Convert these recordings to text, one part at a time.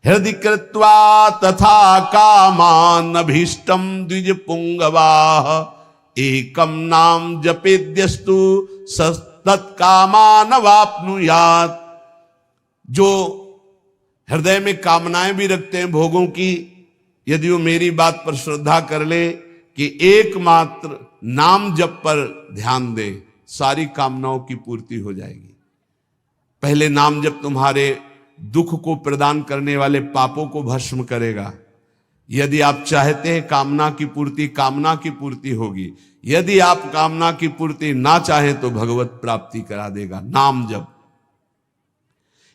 हृदय कृत्वा तथा कामान अभीष्टम द्विज पुंगवाह एकम नाम जपेद्यस्तु तत्कामान वाप्नुयात्। जो हृदय में कामनाएं भी रखते हैं भोगों की, यदि वो मेरी बात पर श्रद्धा कर ले कि एकमात्र नाम जप पर ध्यान दे, सारी कामनाओं की पूर्ति हो जाएगी। पहले नाम जप तुम्हारे दुख को प्रदान करने वाले पापों को भस्म करेगा। यदि आप चाहते हैं कामना की पूर्ति होगी। यदि आप कामना की पूर्ति ना चाहें तो भगवत प्राप्ति करा देगा नाम जप।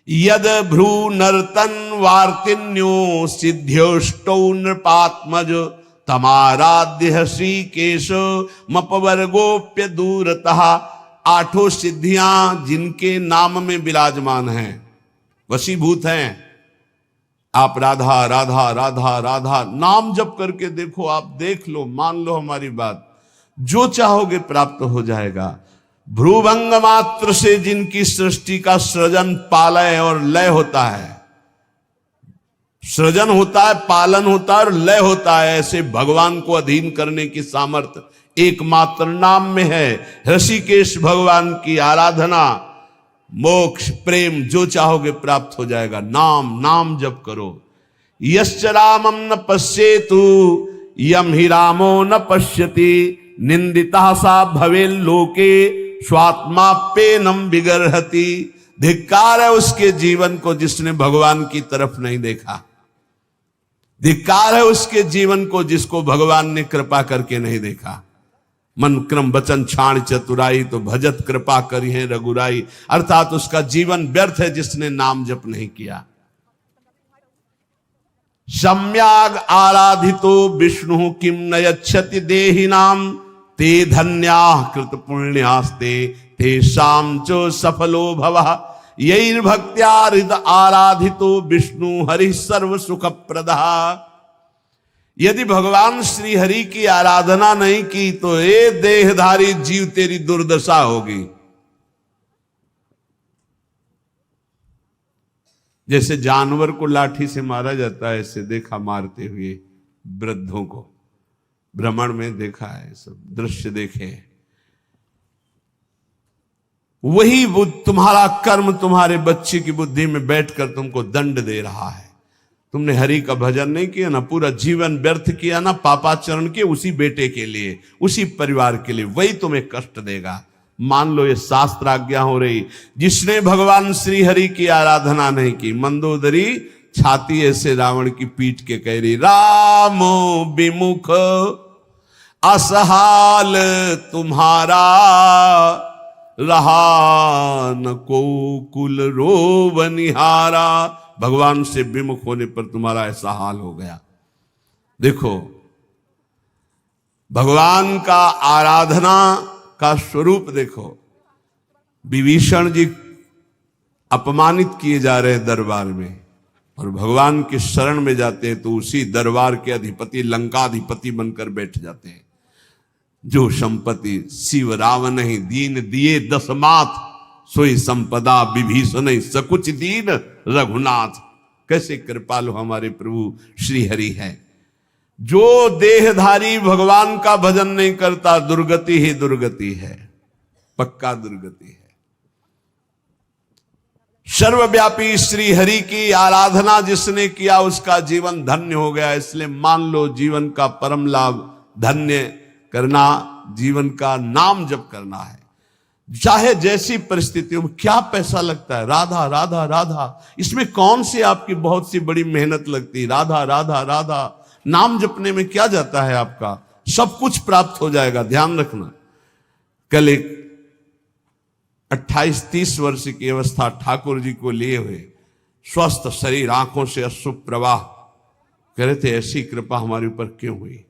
यद भ्रू नर्तन वार्तिन्यो सिद्ध्योष्टौ नृपात्मज तमाराध्य श्रीकेश मपवर्गोप्य दूरतः। आठों सिद्धियां जिनके नाम में विराजमान हैं, वशीभूत हैं। आप राधा राधा राधा राधा नाम जप करके देखो, आप देख लो, मान लो हमारी बात, जो चाहोगे प्राप्त हो जाएगा। भ्रूभंग मात्र से जिनकी सृष्टि का सृजन पालय और लय होता है, सृजन होता है, पालन होता है और लय होता है, ऐसे भगवान को अधीन करने की सामर्थ्य एकमात्र नाम में है। ऋषिकेश भगवान की आराधना, मोक्ष, प्रेम जो चाहोगे प्राप्त हो जाएगा। नाम जप करो। यश्च रामम न पश्येतु यम ही रामो न पश्यति निंदिता सा भवे लोके स्वात्माप्येनम विगर्हति। धिक्कार है उसके जीवन को जिसने भगवान की तरफ नहीं देखा। धिक्कार है उसके जीवन को जिसको भगवान ने कृपा करके नहीं देखा। मन क्रम वचन छाण चतुराई तो भजत कृपा करी है रघुराई। अर्थात उसका जीवन व्यर्थ है जिसने नाम जप नहीं किया। सम्याग आराधितो विष्णु किम नयच्छति देहिनाम ते धन्या कृत पुण्यास्ते तेषां च सफलो भवः। यैर्भक्त्या हृदय आराधितो विष्णु हरि सर्व सुख प्रदः। यदि भगवान श्री हरि की आराधना नहीं की तो ये देहधारी जीव तेरी दुर्दशा होगी। जैसे जानवर को लाठी से मारा जाता है, ऐसे देखा मारते हुए वृद्धों को, भ्रमण में देखा है, सब दृश्य देखे। वही तुम्हारा कर्म तुम्हारे बच्चे की बुद्धि में बैठकर तुमको दंड दे रहा है। तुमने हरि का भजन नहीं किया ना, पूरा जीवन व्यर्थ किया ना, पापाचरण के उसी बेटे के लिए, उसी परिवार के लिए, वही तुम्हें कष्ट देगा। मान लो ये शास्त्र आज्ञा हो रही। जिसने भगवान श्री हरि की आराधना नहीं की, मंदोदरी छाती ऐसे रावण की पीठ के कह रही, रामो विमुख असहाल तुम्हारा रहा न को कुल रोवनिहारा। भगवान से विमुख होने पर तुम्हारा ऐसा हाल हो गया। देखो भगवान का आराधना का स्वरूप देखो। विभीषण जी अपमानित किए जा रहे दरबार में और भगवान के शरण में जाते हैं तो उसी दरबार के अधिपति लंकाधिपति बनकर बैठ जाते हैं। जो संपत्ति शिव रावण ही दीन दिए दसमात सोई संपदा विभीषण सकुच दीन रघुनाथ। कैसे कृपालु हमारे प्रभु श्री हरि है। जो देहधारी भगवान का भजन नहीं करता दुर्गति ही दुर्गति है, पक्का दुर्गति है। सर्वव्यापी श्री हरि की आराधना जिसने किया उसका जीवन धन्य हो गया। इसलिए मान लो जीवन का परम लाभ धन्य करना, जीवन का नाम जप करना है। चाहे जैसी परिस्थितियों में, क्या पैसा लगता है, राधा राधा राधा, इसमें कौन सी आपकी बहुत सी बड़ी मेहनत लगती है। राधा राधा राधा नाम जपने में क्या जाता है आपका, सब कुछ प्राप्त हो जाएगा। ध्यान रखना। कल एक 28-30 वर्ष की अवस्था ठाकुर जी को लिए हुए, स्वस्थ शरीर, आंखों से अश्रु प्रवाह, कह रहे थे ऐसी कृपा हमारे ऊपर क्यों हुई।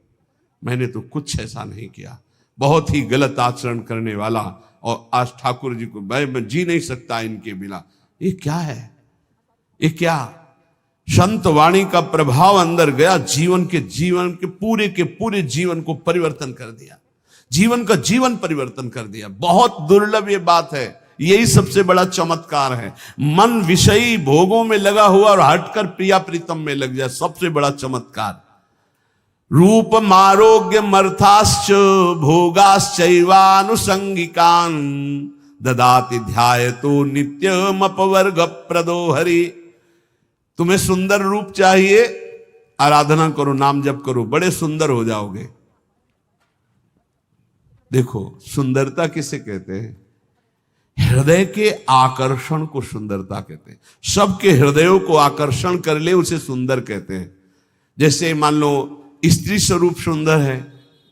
मैंने तो कुछ ऐसा नहीं किया, बहुत ही गलत आचरण करने वाला, और आज ठाकुर जी को मैं जी नहीं सकता इनके बिना। ये क्या है, ये क्या संत वाणी का प्रभाव अंदर गया, जीवन के पूरे जीवन को परिवर्तन कर दिया, जीवन का जीवन परिवर्तन कर दिया। बहुत दुर्लभ ये बात है, यही सबसे बड़ा चमत्कार है। मन विषयी भोगों में लगा हुआ और हटकर प्रिया प्रीतम में लग जाए, सबसे बड़ा चमत्कार। रूप मारोग्य मर्थाश्च भोगाश्चैवानुसंगिकान ददाति ध्यायतो नित्यम अपवर्ग प्रदो हरि। तुम्हें सुंदर रूप चाहिए, आराधना करो, नाम जप करो, बड़े सुंदर हो जाओगे। देखो सुंदरता किसे कहते हैं? हृदय के आकर्षण को सुंदरता कहते हैं। सबके हृदयों को आकर्षण कर ले उसे सुंदर कहते हैं। जैसे मान लो स्त्री स्वरूप सुंदर है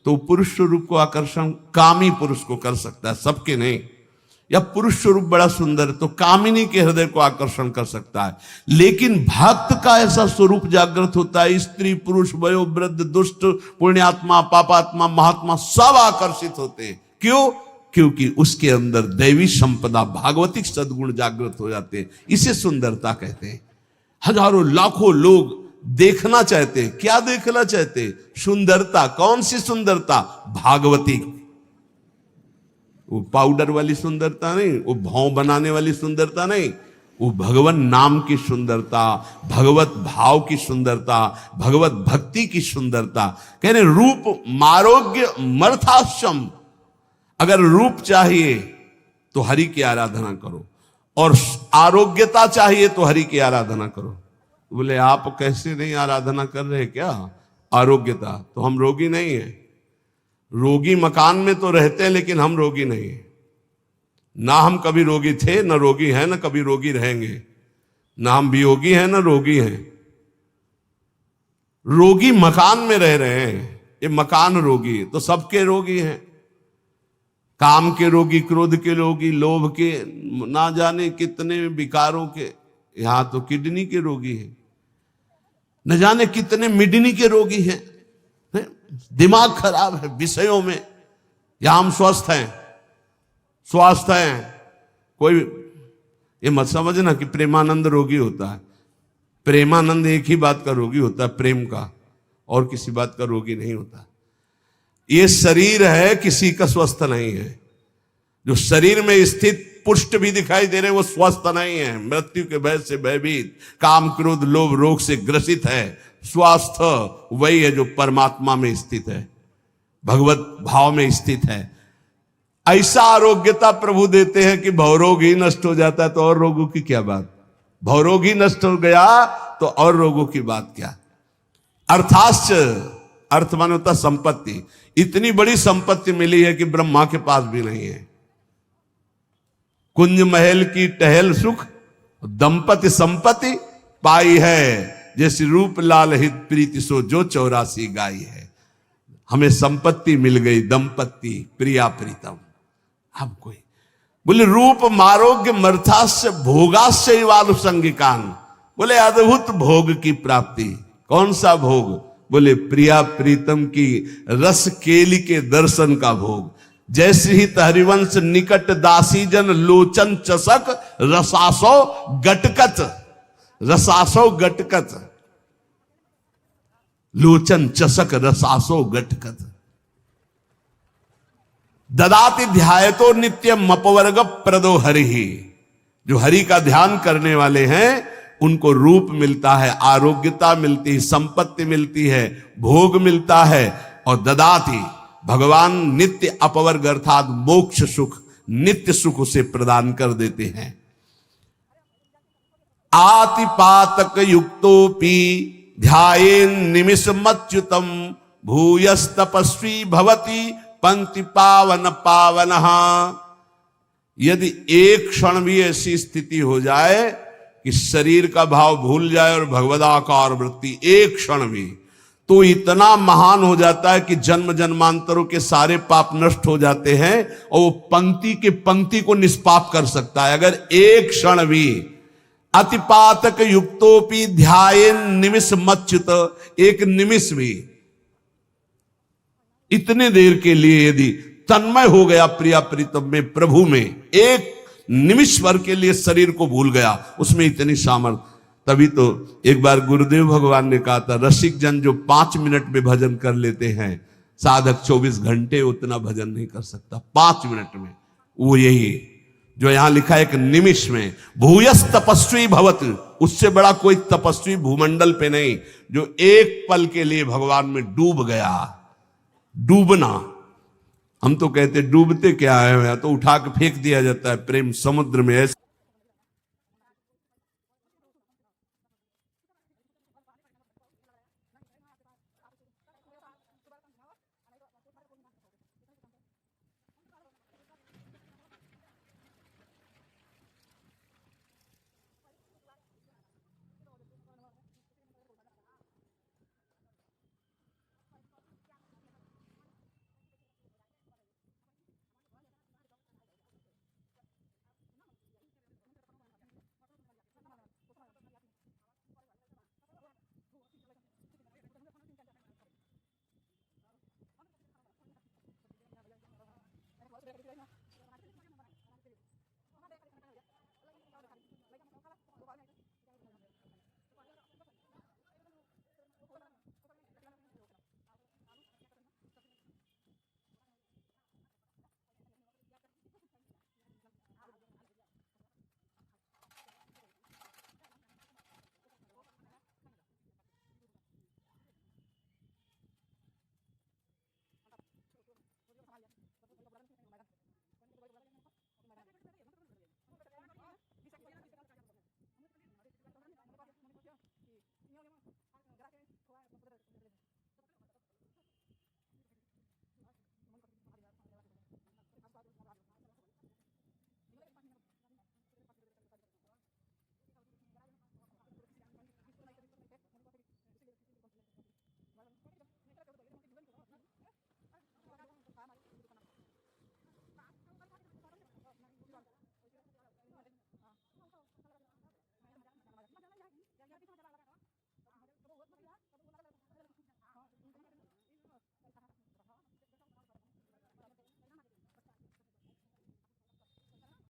तो पुरुष स्वरूप को आकर्षण कामी पुरुष को कर सकता है, सबके नहीं। या पुरुष स्वरूप बड़ा सुंदर तो कामिनी के हृदय को आकर्षण कर सकता है। लेकिन भक्त का ऐसा स्वरूप जागृत होता है, स्त्री पुरुष वयोवृद्ध दुष्ट पुण्यात्मा पापात्मा महात्मा सब आकर्षित होते हैं। क्यों? क्योंकि उसके अंदर दैवी संपदा भागवतिक सद्गुण जागृत हो जाते हैं। इसे सुंदरता कहते हैं। हजारों लाखों लोग देखना चाहते हैं। क्या देखना चाहते हैं? सुंदरता। कौन सी सुंदरता? भागवतिक। वो पाउडर वाली सुंदरता नहीं, वो भाव बनाने वाली सुंदरता नहीं, वो भगवान नाम की सुंदरता, भगवत भाव की सुंदरता, भगवत भक्ति की सुंदरता। कह रहे रूप मारोग्य मर्थाश्चम। अगर रूप चाहिए तो हरि की आराधना करो, और आरोग्यता चाहिए तो हरि की आराधना करो। बोले आप कैसे नहीं आराधना कर रहे क्या? आरोग्यता तो हम रोगी नहीं है। रोगी मकान में तो रहते हैं लेकिन हम रोगी नहीं है। ना हम कभी रोगी थे, ना रोगी हैं, ना कभी रोगी रहेंगे। ना हम वियोगी हैं ना रोगी हैं। रोगी मकान में रह रहे हैं, ये मकान रोगी। तो सबके रोगी हैं। काम के रोगी, क्रोध के रोगी, लोभ के, ना जाने कितने विकारों के। यहां तो किडनी के रोगी हैं, न जाने कितने मिडनी के रोगी हैं। दिमाग खराब है विषयों में। यहां हम स्वस्थ हैं, स्वास्थ्य हैं। कोई ये मत समझना कि प्रेमानंद रोगी होता है। प्रेमानंद एक ही बात का रोगी होता है, प्रेम का, और किसी बात का रोगी नहीं होता। ये शरीर है, किसी का स्वस्थ नहीं है। जो शरीर में स्थित पुष्ट भी दिखाई दे रहे वो स्वस्थ नहीं है। मृत्यु के भय से भयभीत, काम क्रोध लोभ रोग से ग्रसित है। स्वास्थ्य वही है जो परमात्मा में स्थित है, भगवत भाव में स्थित है। ऐसा आरोग्यता प्रभु देते हैं कि भवरोग ही नष्ट हो जाता है तो और रोगों की क्या बात। भवरोग ही नष्ट हो गया तो और रोगों की बात क्या। अर्थाश्च, अर्थ माने होता संपत्ति। इतनी बड़ी संपत्ति मिली है कि ब्रह्मा के पास भी नहीं है। कुंज महल की टहल सुख, दंपति संपत्ति पाई है। जैसे रूप लाल हित प्रीति सो जो 84 गाई है। हमें संपत्ति मिल गई, दंपत्ति प्रिया प्रीतम। हम कोई बोले रूप मारोग्य मर्थास्य भोगास्य वालुसंगिकान। बोले अद्भुत भोग की प्राप्ति। कौन सा भोग? बोले प्रिया प्रीतम की रस केली के दर्शन का भोग। जैसे ही हरिवंश निकट दासी जन लोचन चसक रसासो गटकत। रसासो गटकत, लोचन चसक रसासो गटकत। ददाति ध्यायतो नित्यम अपवर्ग प्रदो हरि। जो हरि का ध्यान करने वाले हैं उनको रूप मिलता है, आरोग्यता मिलती है, संपत्ति मिलती है, भोग मिलता है। और ददाति भगवान नित्य अपवर्ग अर्थात मोक्ष सुख, नित्य सुख उसे प्रदान कर देते हैं। आतिपातक युक्तोपि ध्यायेन निमिषमच्युतम भूयस्तपस्वी भवति पंक्ति पावन पावनः। यदि एक क्षण भी ऐसी स्थिति हो जाए कि शरीर का भाव भूल जाए और भगवदाकार वृत्ति एक क्षण भी, तो इतना महान हो जाता है कि जन्म जन्मांतरों के सारे पाप नष्ट हो जाते हैं और वो पंक्ति के पंक्ति को निष्पाप कर सकता है। अगर एक क्षण भी अतिपातक युक्तोपि ध्यायेन निमिष मच्युत, एक निमिष भी, इतने देर के लिए यदि तन्मय हो गया प्रिया प्रीतम में, प्रभु में, एक निमिष भर के लिए शरीर को भूल गया, उसमें इतनी सामर्थ्य। तभी तो एक बार गुरुदेव भगवान ने कहा था, रसिक जन जो 5 मिनट में भजन कर लेते हैं, साधक 24 घंटे उतना भजन नहीं कर सकता 5 मिनट में। वो यही जो यहां लिखा है एक निमिष में, भूयस तपस्वी भवत, उससे बड़ा कोई तपस्वी भूमंडल पे नहीं, जो एक पल के लिए भगवान में डूब गया। डूबना, हम तो कहते डूबते क्या है, तो उठा के फेंक दिया जाता है प्रेम समुद्र में, ऐसे